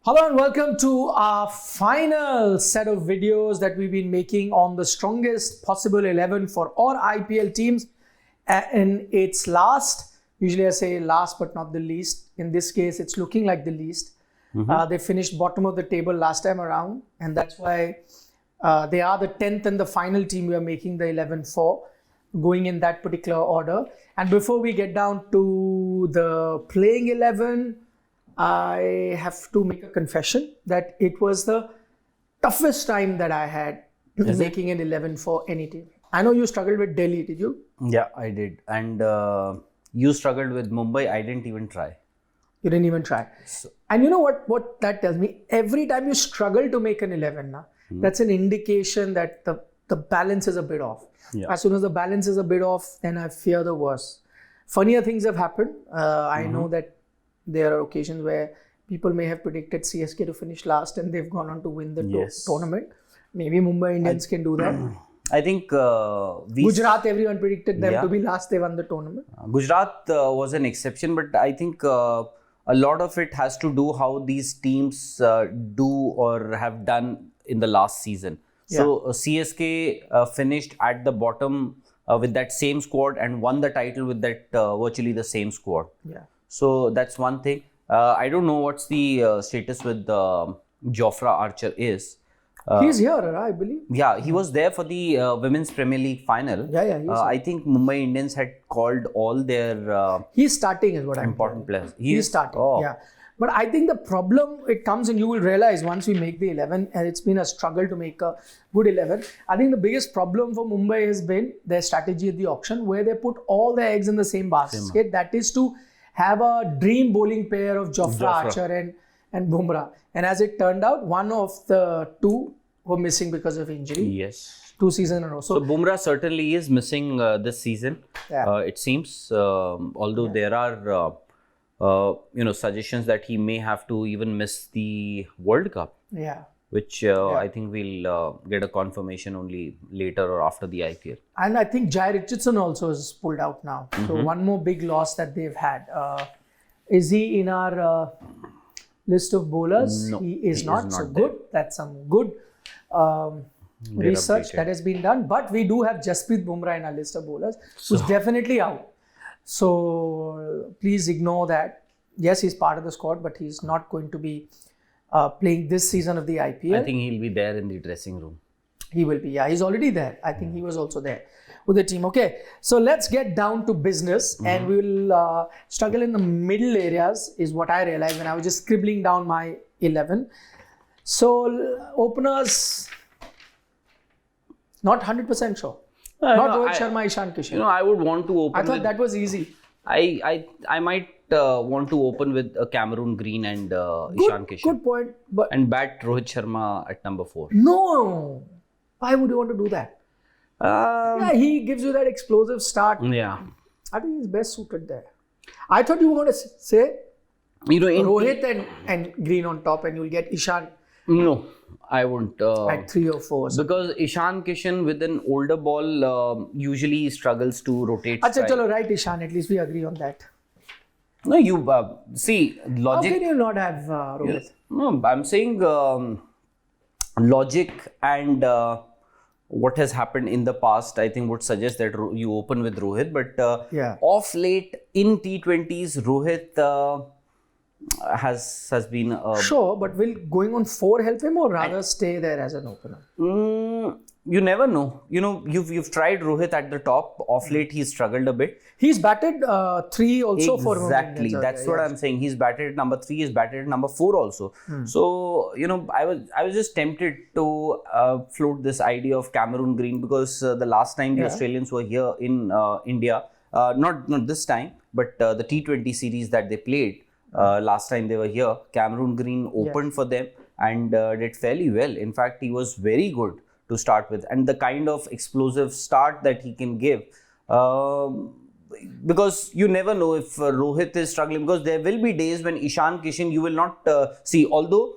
Hello and welcome to our final set of videos that we've been making on the strongest possible 11 for all IPL teams. In its last, usually I say last but not the least. In this case, it's looking like the least. They finished bottom of the table last time around, and that's why they are the 10th and the final team we are making the 11 for, going in that particular order. And before we get down to the playing 11, I have to make a confession that it was the toughest time that I had making an 11 for any team. I know you struggled with Delhi, did you? Yeah, I did. And you struggled with Mumbai. I didn't even try. You didn't even try. And you know what that tells me? Every time you struggle to make an 11, that's an indication that the balance is a bit off. Yeah. As soon as the balance is a bit off, then I fear the worst. Funnier things have happened. I know that there are occasions where people may have predicted CSK to finish last and they've gone on to win the tournament. Maybe Mumbai Indians can do that. I think Gujarat, everyone predicted them to be last. They won the tournament. Gujarat was an exception, but I think a lot of it has to do how these teams do or have done in the last season. So CSK finished at the bottom with that same squad and won the title with that virtually the same squad. Yeah. So that's one thing. I don't know what's the status with Jofra Archer is. He's here, I believe. Yeah, he was there for the Women's Premier League final. I think Mumbai Indians had called all their he's starting is what I'm important players. He's starting, yeah. But I think the problem, it comes and you will realize once we make the 11, and it's been a struggle to make a good 11. I think the biggest problem for Mumbai has been their strategy at the auction, where they put all their eggs in the same basket. That is to have a dream bowling pair of Jofra Archer and Bumrah. And as it turned out, one of the two were missing because of injury. Yes. 2 seasons in a row. So Bumrah certainly is missing this season. It seems, although there are suggestions that he may have to even miss the World Cup. Yeah. Which I think we'll get a confirmation only later or after the IPL. And I think Jai Richardson also is pulled out now. So one more big loss that they've had. Is he in our list of bowlers? No, he is not. So good. That's some good research that has been done. But we do have Jasprit Bumrah in our list of bowlers, who's definitely out. So please ignore that. Yes, he's part of the squad, but he's not going to be playing this season of the IPL. I think he'll be there in the dressing room. He will be, yeah. He's already there. I think he was also there with the team. Okay, so let's get down to business and we will struggle in the middle areas is what I realized when I was just scribbling down my 11. So openers, not 100% sure. Not Rohit Sharma, Ishan Kishan. I would want to open I thought that was easy. I might want to open with Cameron Green and Ishan Kishan. Good point. And bat Rohit Sharma at number 4. No. Why would you want to do that? He gives you that explosive start. Yeah. I think he's best suited there. I thought you were going to say Rohit and Green on top and you'll get Ishan. No, I won't. At 3 or 4. Because Ishan Kishan with an older ball usually struggles to rotate. Chalo, right, Ishan. At least we agree on that. No, you see logic. How can you not have Rohit? No, I'm saying logic and what has happened in the past, I think would suggest that you open with Rohit. But off late in T20s, Rohit has been sure, but will going on 4 help him or rather stay there as an opener? You never know. You've tried Rohit at the top. Off late, he's struggled a bit. He's batted 3 also for Mumbai. Exactly. That's what I'm saying. He's batted at number 3. He's batted at number 4 also. So I was just tempted to float this idea of Cameron Green because the last time the Australians were here in India, not this time, but the T20 series that they played last time they were here, Cameron Green opened for them and did fairly well. In fact, he was very good to start with, and the kind of explosive start that he can give, because you never know if Rohit is struggling, because there will be days when Ishan Kishan you will not see, although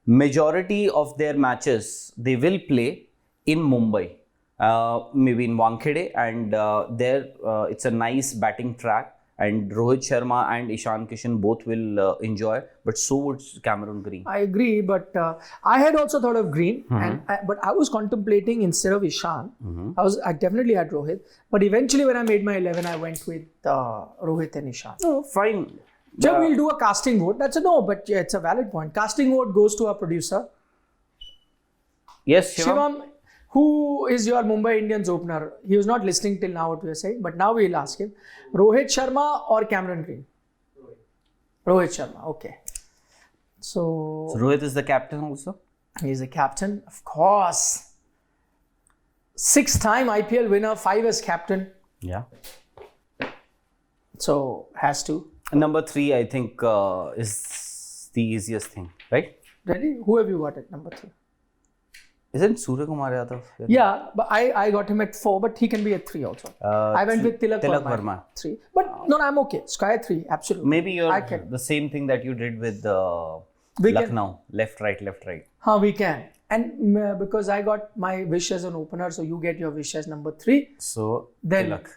majority of their matches they will play in Mumbai, maybe in Wankhede, and there it's a nice batting track and Rohit Sharma and Ishan Kishan both will enjoy, but so would Cameron Green. I agree, but I had also thought of Green, but I was contemplating instead of Ishan, I definitely had Rohit, but eventually when I made my 11, I went with Rohit and Ishan. Oh, fine. So we'll do a casting vote. That's a no, but yeah, it's a valid point. Casting vote goes to our producer. Yes, Shivam. Shivam, who is your Mumbai Indians opener? He was not listening till now what we are saying, but now we'll ask him. Rohit Sharma or Cameron Green? Rohit Sharma, okay. So Rohit is the captain also? He's the captain, of course. 6-time IPL winner, 5 as captain. Yeah. So has to. Number 3, I think, is the easiest thing, right? Really? Who have you got at number 3? Isn't Surya Kumar Yadav? Yeah, but I got him at 4, but he can be at 3 also. I went with Tilak Verma. 3. But no, I'm okay. Sky 3, absolutely. Maybe you're the same thing that you did with Lucknow. Left, right. We can. And because I got my wish as an opener, so you get your wish as number 3. So, then Tilak.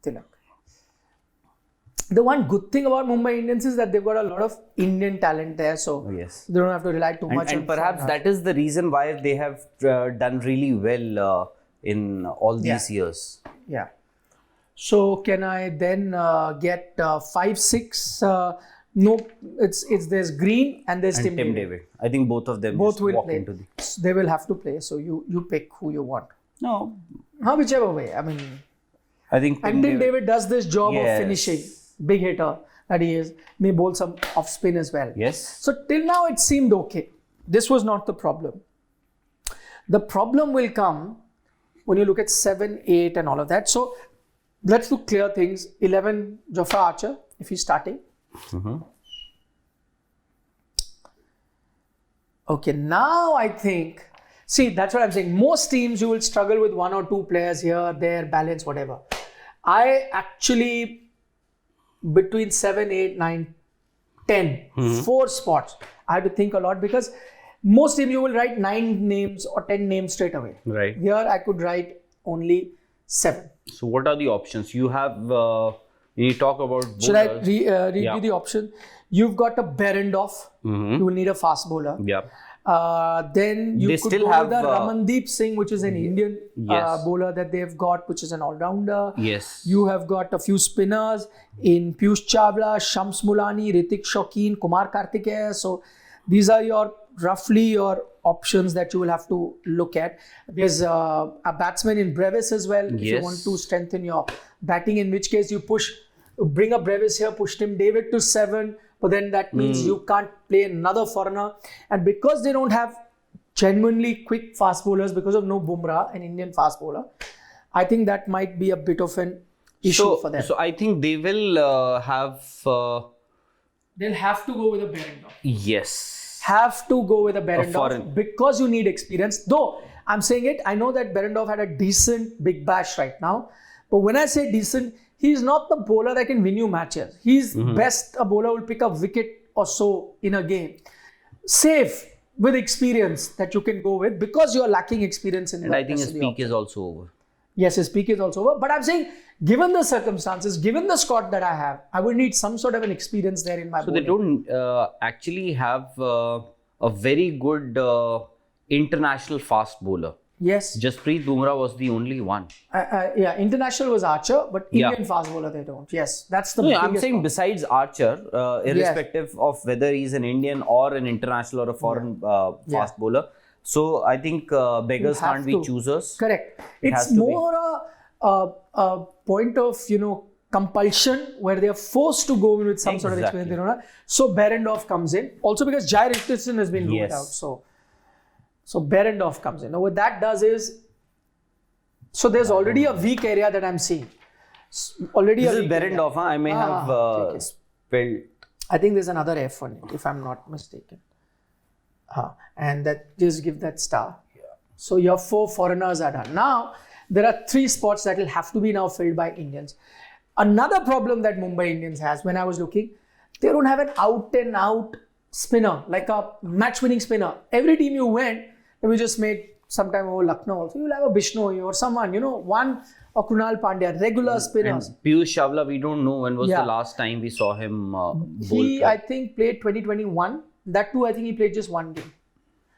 Tilak. The one good thing about Mumbai Indians is that they've got a lot of Indian talent there, so they don't have to rely too much on and perhaps that is the reason why they have done really well in all these years. Yeah. So can I then get 5, 6? No, it's there's Green and there's Tim David. I think both of them will play. Into they will have to play. So you pick who you want. No. Whichever way. I mean. I think Tim David does this job of finishing. Big hitter that he is. May bowl some off spin as well. Yes. So till now it seemed okay. This was not the problem. The problem will come when you look at 7, 8 and all of that. So let's do clear things. 11, Jofra Archer, if he's starting. Okay, now I think, see, that's what I'm saying. Most teams you will struggle with 1 or 2 players here, there, balance, whatever. I actually, between 7, 8, 9, 10, 4 spots, I have to think a lot because most teams you will write 9 names or 10 names straight away. Right. Here I could write only 7. So what are the options? You have, you talk about bowlers. Should I read you the option? You've got a Berendorf. You will need a fast bowler. Yeah. Then you could go with the Ramandeep Singh, which is an Indian bowler that they've got, which is an all-rounder. Yes. You have got a few spinners in Piyush Chawla, Shams Mulani, Ritik Shokeen, Kumar Kartikeya. So these are roughly your options that you will have to look at. There's a batsman in Brevis as well, if you want to strengthen your batting, in which case you bring up Brevis here, push Tim David to 7. But then that means you can't play another foreigner. And because they don't have genuinely quick fast bowlers because of no Bumrah, an Indian fast bowler, I think that might be a bit of an issue for them. So I think they will have... They'll have to go with a Berendorf. Yes. Have to go with a Berendorf because you need experience. Though I'm saying it, I know that Berendorf had a decent Big Bash right now. But when I say decent, he's not the bowler that can win you matches. He's best a bowler will pick a wicket or so in a game. Safe with experience that you can go with because you're lacking experience in and I think his peak is also over. Yes, his peak is also over. But I'm saying, given the circumstances, given the squad that I have, I would need some sort of an experience there in my bowling. So they don't actually have a very good international fast bowler. Yes. Jasprit Bumrah was the only one. Yeah, international was Archer, but Indian fast bowler they don't. Yes, that's the biggest I'm saying problem. Besides Archer, irrespective of whether he's an Indian or an international or a foreign fast bowler. So I think beggars can't be choosers. Correct. It's more a point of, compulsion where they are forced to go in with some sort of experience. They don't have. So Berendorf comes in. Also because Jai Richardson has been ruled out. So Berendorf comes in. Now what that does is, so there's already a weak area that I'm seeing. Already this is Berendorf, I may have spelled. I think there's another F on it, if I'm not mistaken. And that just give that star. Yeah. So your 4 foreigners are done. Now, there are 3 spots that will have to be now filled by Indians. Another problem that Mumbai Indians has, when I was looking, they don't have an out-and-out spinner, like a match-winning spinner. Every team you went, we just made sometime over Lucknow also. You'll have a Bishnoi or someone, one or Krunal Pandya, regular spinners. And Piyush Chawla, we don't know when was the last time we saw him bowl. He, I think, played 2021. That too, I think he played just one game.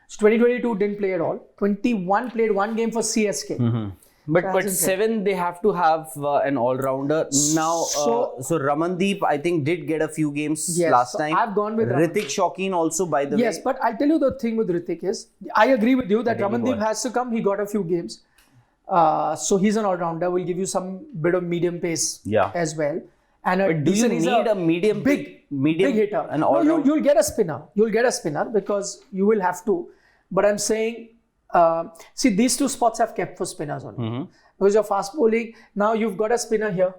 So 2022 didn't play at all. 21 played one game for CSK. Mm-hmm. But 7 they have to have an all-rounder. Now, so Ramandeep, I think, did get a few games last time. I've gone with Ritik Shaukin also, by the way. Yes, but I'll tell you the thing with Ritik is, I agree with you that Ramandeep has to come. He got a few games. So he's an all-rounder. Will give you some bit of medium pace as well. And but do you need a medium big hitter? An all-rounder? No, you'll get a spinner. You'll get a spinner because you will have to. But I'm saying, see, these two spots have kept for spinners only. Because you're fast bowling. Now you've got a spinner here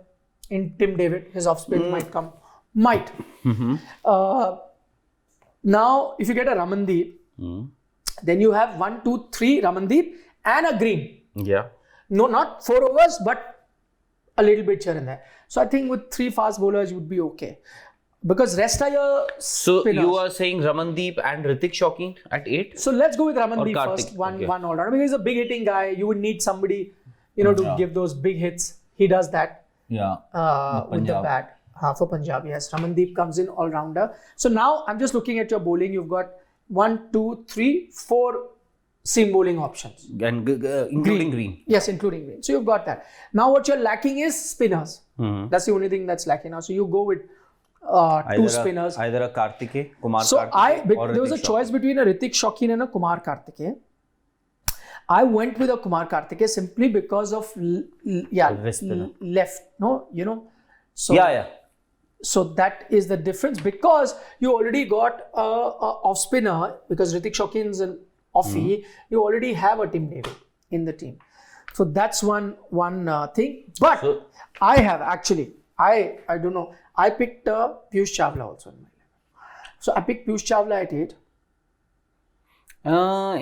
in Tim David. His off spin might come. Might. Now, if you get a Ramandeep, then you have 1, 2, 3 Ramandeep and a Green. Yeah. No, not 4 overs, but a little bit here and there. So I think with 3 fast bowlers, you would be okay. Because rest are your spinners. You are saying Ramandeep and Ritik Shaukin at 8? So let's go with Ramandeep first. One all-rounder. Because he's a big hitting guy. You would need somebody, to give those big hits. He does that. Yeah. With the bat. For Punjab, yes. Ramandeep comes in all-rounder. So now I'm just looking at your bowling. You've got 1, 2, 3, 4 seam bowling options. And including green. Yes, including green. So you've got that. Now what you're lacking is spinners. That's the only thing that's lacking now. So you go with 2 spinners. Either a Kumar Karthike. There was a choice between a Ritik Shaukin and a Kumar Karthike. I went with a Kumar Karthike simply because of left. No, So So that is the difference, because you already got a off spinner, because Ritik Shaukin's an offie. You already have a Tim David in the team. So that's one thing. But I have actually, I don't know. I picked Piyush Chawla also in my level. So I picked Piyush Chawla at 8.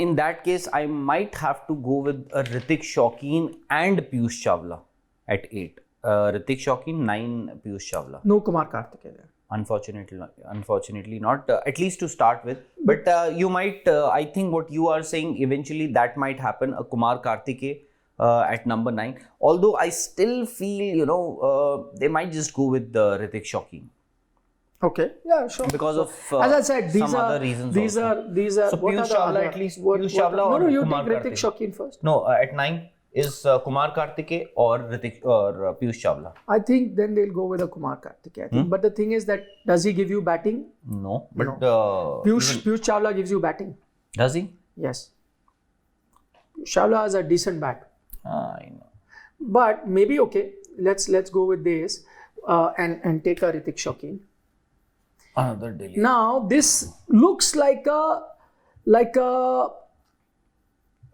In that case, I might have to go with Ritik Shaukin and Piyush Chawla at 8. Ritik Shaukin, 9 Piyush Chawla. No Kumar Karthike there. Unfortunately not, at least to start with. But you might, I think what you are saying, eventually that might happen, a Kumar Karthike at number 9. Although I still feel, they might just go with Ritik Shaukin. Okay, yeah, sure. Because of as I said, some other reasons. These are. So Piyush Chawla at least. Piyush Chawla or you Kumar take Ritik Shaukin first. No, at 9 is Kumar Karthike or Piyush Chawla. I think then they'll go with a Kumar Karthike. I think. But the thing is that, does he give you batting? No, but Piyush Chawla gives you batting. Does he? Yes. Piyush Chawla has a decent bat. I know. But maybe okay. Let's go with this and take a Ritik Shaukin. Another Delhi. Now this looks like a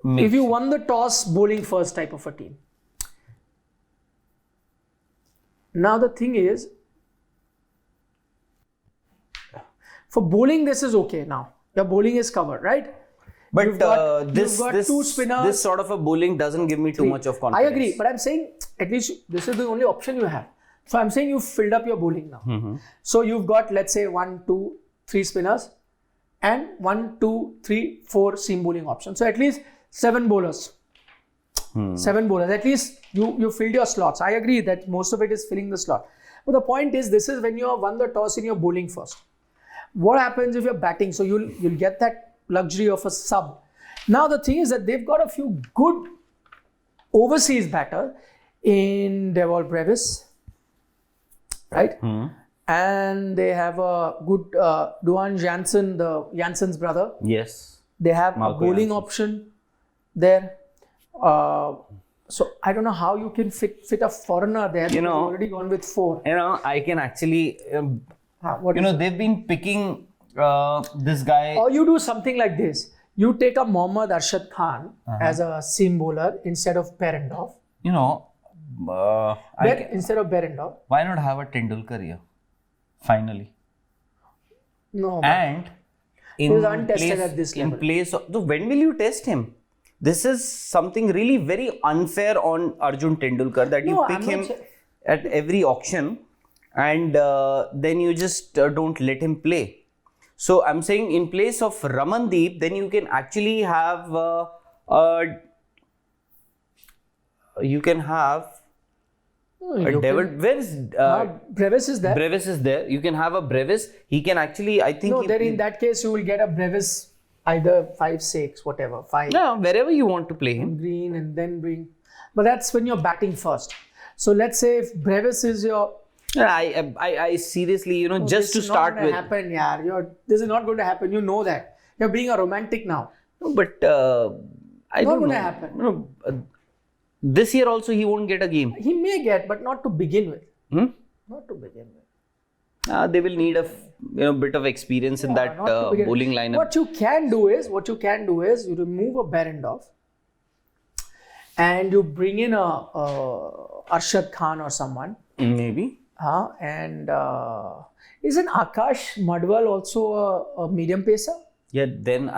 if you won the toss, bowling first type of a team. Now the thing is, for bowling this is okay now. Your bowling is covered, right? But you've got 2 spinners. This sort of a bowling doesn't give me too much of confidence. I agree, but I'm saying at least this is the only option you have. So I'm saying you've filled up your bowling now. So you've got, let's say, 1, 2, 3 spinners and 1, 2, 3, 4 seam bowling options. So at least 7 bowlers. 7 bowlers. At least you filled your slots. I agree that most of it is filling the slot. But the point is, this is when you have won the toss in your bowling first. What happens if you're batting? So you'll get that luxury of a sub. Now the thing is that they've got a few good overseas batters in Devol Brevis. Right? And they have a good Duan Jansen, Jansen's brother. Yes. They have Marco a bowling Jansen. option there. So I don't know how you can fit a foreigner there. You've already gone with 4. I can actually, they've been picking this guy. Or you do something like this. You take a Mohammad Arshad Khan as a seam bowler instead of Berendorf. Instead of Berendorf. Why not have a Tendulkar here? Finally. No. And he was untested at this level. In place of, so when will you test him? This is something really very unfair on Arjun Tendulkar, that you pick him at every auction and then you just don't let him play. So I'm saying, in place of Ramandeep, then you can actually have You can have a You Devil. can- Where is Brevis is there. Brevis is there. You can have a Brevis. He can actually, I think. No, then in that case you will get a Brevis either 5-6, whatever, 5 Yeah, wherever you want to play him. green and then bring. But that's when you're batting first. So let's say if Brevis is your Yeah, I seriously, just to start with. This is not going to happen, yaar. This is not going to happen. You know that. You're being a romantic now. No, but I Not don't going know. to happen. No, this year also he won't get a game. He may get, but not to begin with. Not to begin with. They will need a bit of experience in that Not to begin with. bowling lineup. What you can do is you remove a Berendorf and you bring in a Arshad Khan or someone. Maybe. And isn't Akash Madwal also a medium pacer? Yeah, then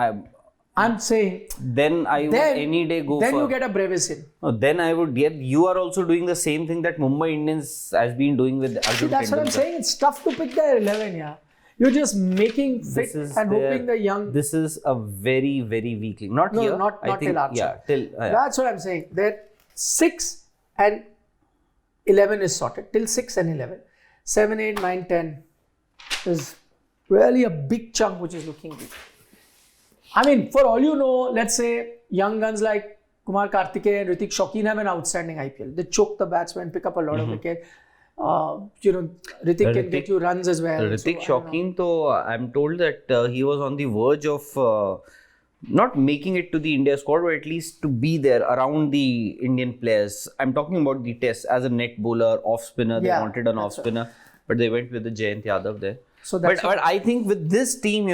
I'm saying. Then I would any day go then for. you get a Brevis in. No, then I would get. You are also doing the same thing that Mumbai Indians has been doing with Arjun That's what I'm Tendulkar. saying. It's tough to pick their 11, yeah. You're just making fit and hoping the young. This is a very, very weak league. Not No, here. not I think, till Archer. Yeah, till. That's what I'm saying. That 6 and 11 is sorted. Till 6 and 11. 7, 8, 9, 10 is really a big chunk which is looking weak. I mean, for all you know, let's say young guns like Kumar Karthikeyan and Ritik Shokeen have an outstanding IPL. They choke the batsman, pick up a lot of wicket. Ritik can get you runs as well. Ritik Shokeen, though, I'm told that he was on the verge of not making it to the India squad, but at least to be there around the Indian players. I'm talking about the test as a net bowler, off spinner. They wanted an off spinner, but they went with the Jayant Yadav there. So that's but I think with this team,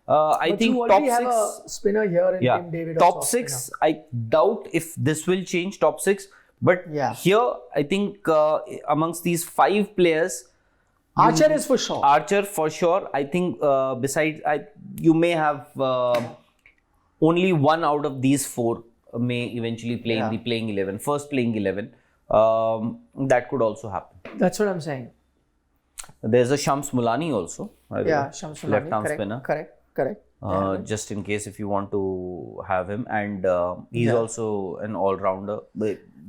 I think you top already have 6. a spinner here in Tim David. Top 6, I doubt if this will change top 6. But here, I think amongst these 5 players, Archer is for sure. Archer for sure. I think besides, you may have only one out of these 4 may eventually play in the playing 11, first playing 11. That could also happen. That's what I'm saying. There's a Shams Mulani also. Shams left Mulani. arm spinner. Correct. Just in case if you want to have him, and he's also an all-rounder.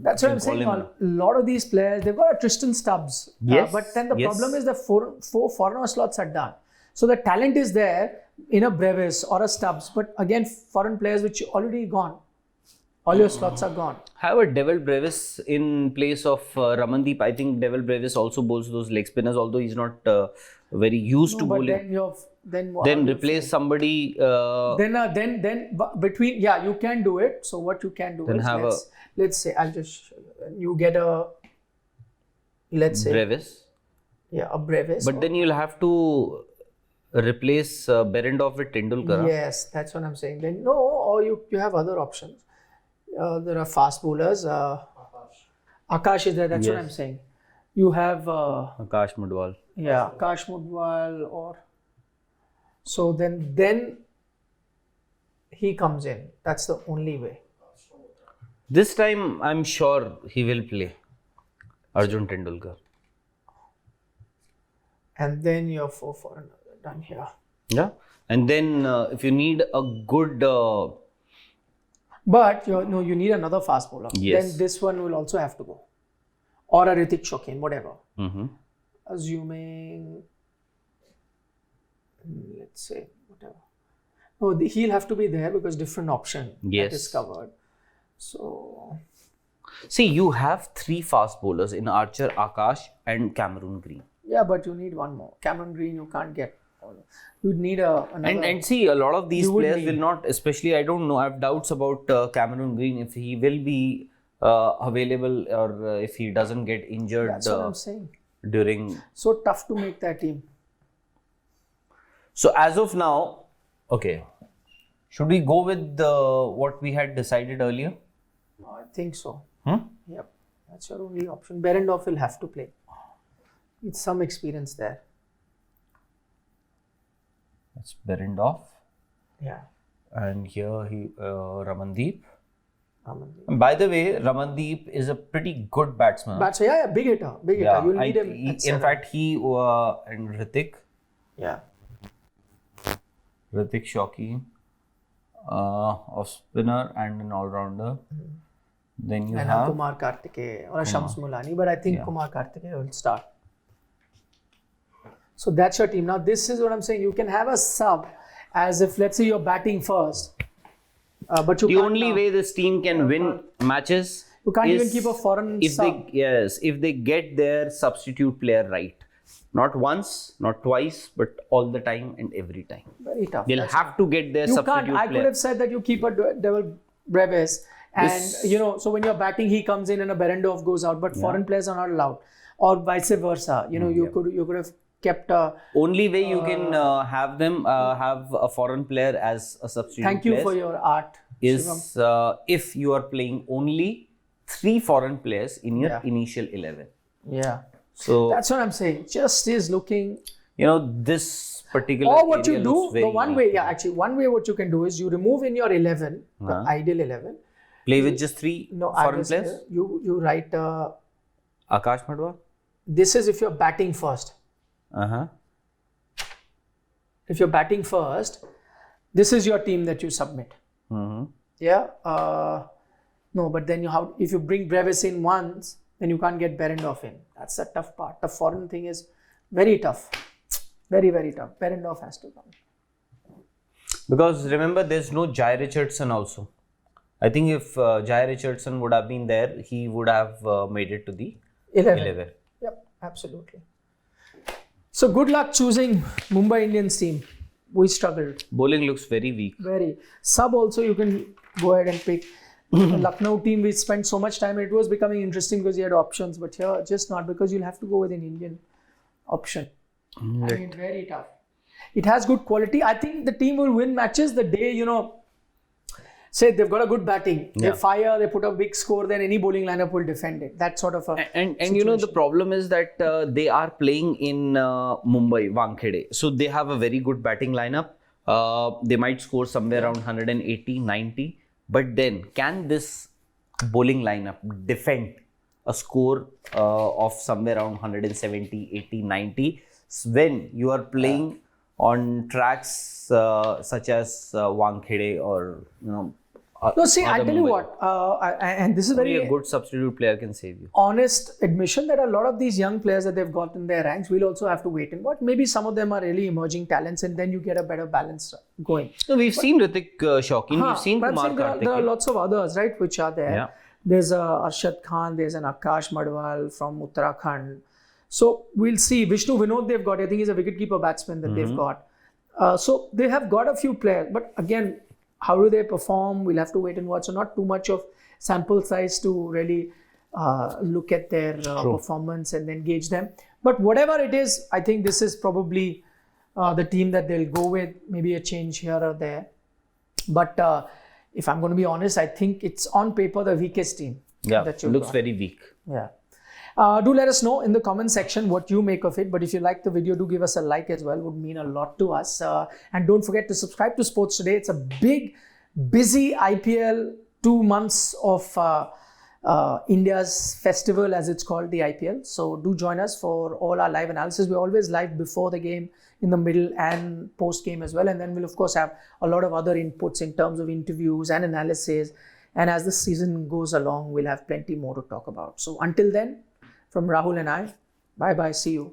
That's what I'm saying. A lot of these players, they've got a Tristan Stubbs. But then the problem is the 4 foreigner slots are done. So the talent is there in a Brevis or a Stubbs. But again, foreign players which already gone. All your slots are gone. Have a Devil Brevis in place of Ramandeep. I think Devil Brevis also bowls those leg spinners, although he's not very used to bowling. Then replace somebody. Then between you can do it. So what you can do is let's say I'll just show you. You get a Brevis. Yeah, a Brevis. But then you'll have to replace Berendorf with Tendulkar. Yes, that's what I'm saying. Then or you have other options. There are fast bowlers. Akash is there. That's what I'm saying. You have Akash Madwal. Yeah, Akash Madwal or so then he comes in. That's the only way. This time I'm sure he will play Arjun Tendulkar. And then you're 4 foreigners done here. Yeah, and then if you need a good. But you need another fast bowler. Yes. Then this one will also have to go. Or a Ritik Shokeen, whatever. Assuming, let's say, whatever. No, he'll have to be there because different option that is covered. So. See, you have 3 fast bowlers in Archer, Akash and Cameron Green. Yeah, but you need one more. Cameron Green you can't get. You'd need another. And see, a lot of these players will not, especially, I don't know, I have doubts about Cameron Green, if he will be available or if he doesn't get injured. That's what I'm saying. So tough to make that team. So as of now, okay, should we go with what we had decided earlier? I think so. Yep, that's your only option. Berendorf will have to play. With some experience there. That's Berendorf. Yeah. And here Ramandeep. And by the way, Ramandeep is a pretty good batsman. Big hitter. You'll need him. In fact, he and Ritik. Yeah. Ritik Shokeen. Off spinner and an all-rounder. Then you And have Kumar Kartike or Shams Mulani, but I think Kumar Kartike will start. So that's your team. Now this is what I'm saying. You can have a sub as if, let's say, you're batting first, but you the can't only way this team can win matches. You can't is even keep a foreign if sub. if they get their substitute player right, not once, not twice, but all the time and every time. Very tough. They'll have to get their You substitute can't. I player. could have said that you keep a Devil Brevis, and so when you're batting, he comes in and a Berendorf goes out, but foreign players are not allowed, or vice versa. You could have kept a. Only way you can have them have a foreign player as a substitute. Thank you player for your art. is if you are playing only 3 foreign players in your initial 11. Yeah. So That's what I'm saying. Just is looking. This particular. Or what you area do, looks the very one weak. way, one way what you can do is you remove in your 11, the ideal 11. Play with just 3 foreign players. You write. Akash Madhwa. This is if you're batting first. If you're batting first, this is your team that you submit. Yeah. No, but then if you bring Brevis in once, then you can't get Berendorf in. That's the tough part. The foreign thing is very tough. Very, very tough. Berendorf has to come. Because remember, there's no Jai Richardson also. I think if Jai Richardson would have been there, he would have made it to the 11. Yep, absolutely. So good luck choosing Mumbai Indians team. We struggled. Bowling looks very weak. Very. Sub also you can go ahead and pick. The Lucknow team, we spent so much time, it was becoming interesting because you had options, but here just not, because you'll have to go with an Indian option. I mean, very tough. It has good quality. I think the team will win matches the day, say they've got a good batting. They fire, they put a big score, then any bowling lineup will defend it. That sort of a And the problem is that they are playing in Mumbai, Wankhede. So they have a very good batting lineup. They might score somewhere around 180, 90. But then, can this bowling lineup defend a score of somewhere around 170, 80, 90 when you are playing on tracks such as Wankhede or No, see, I'll tell you what, and this is only very a good substitute player can save you. honest admission that a lot of these young players that they've got in their ranks will also have to wait and watch. Maybe some of them are really emerging talents, and then you get a better balance going. No, we've seen Ritik Shaukin, we've seen But I'm Kumar saying Karthik. there are lots of others, right, which are there. Yeah. There's Arshad Khan, there's an Akash Madhwal from Uttarakhand. So we'll see. Vishnu Vinod they've got. I think he's a wicketkeeper batsman that they've got. So they have got a few players. But again, how do they perform? We'll have to wait and watch. So not too much of sample size to really look at their performance and then gauge them. But whatever it is, I think this is probably the team that they'll go with. Maybe a change here or there. But if I'm going to be honest, I think it's on paper the weakest team. Yeah, that looks very weak. Yeah. Do let us know in the comment section what you make of it. But if you like the video, do give us a like as well. Would mean a lot to us. And don't forget to subscribe to Sports Today. It's a big, busy IPL, 2 months of India's festival, as it's called, the IPL. So do join us for all our live analysis. We're always live before the game, in the middle and post game as well. And then we'll of course have a lot of other inputs in terms of interviews and analysis. And as the season goes along, we'll have plenty more to talk about. So until then, from Rahul and I, bye-bye, see you.